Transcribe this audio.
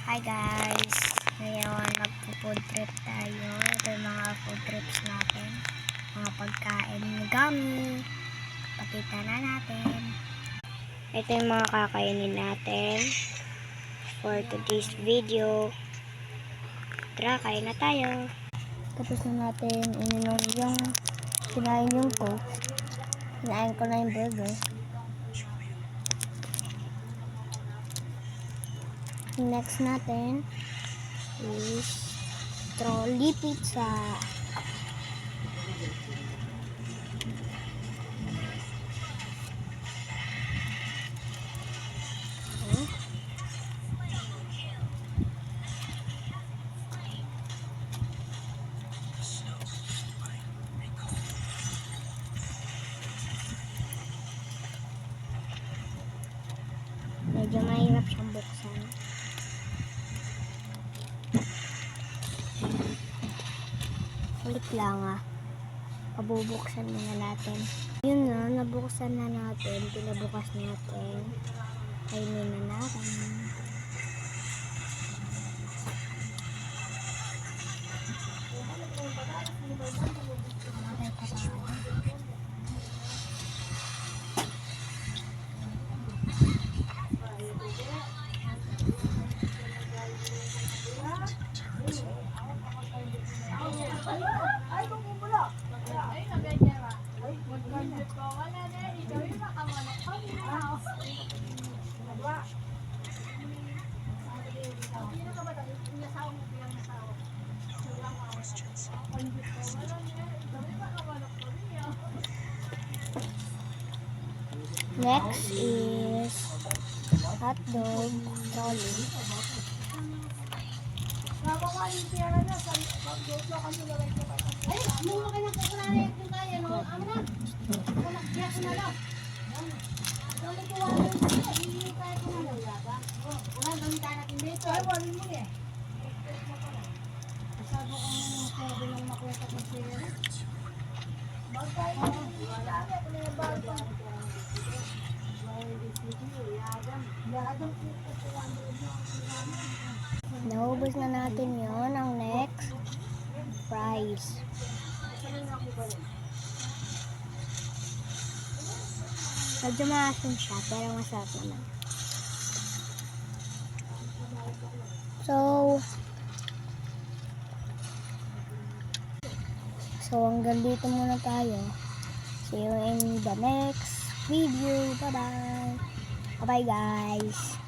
Hi guys! Ngayon magpo-food trip tayo. Ito yung mga food trips natin. Mga pagkain ni Gummy. Pakita na natin. Ito yung mga kakainin natin for today's video. Tara, kain na tayo. Tapos na natin ininom yung kinain yung Coke. Kinain ko na yung burger. Next natin is trolley pizza. Medyo mahirap siyang buksan. Ulit lang pabubuksan muna natin. Yun na, nabuksan na natin. Pinabukas natin. Kainin na natin. Next is hot dog trolley. Ay, mo ka na kukunahin kung kaya no. Amo na. Wala kaya ko na lang. Dali ko wala na. Hindi kaya ko na lang yata. Wala gamitan natin dito. Ay, wala mo eh. Sabi ko pwede lang makwenta ko siya. Bagay. Wala ako na yung bagay. Naubos na natin yon. Ang next, fries. Medyo maasim siya, pero masarap naman. So hanggang dito muna tayo. See you in the next video. Bye-bye. Bye-bye guys.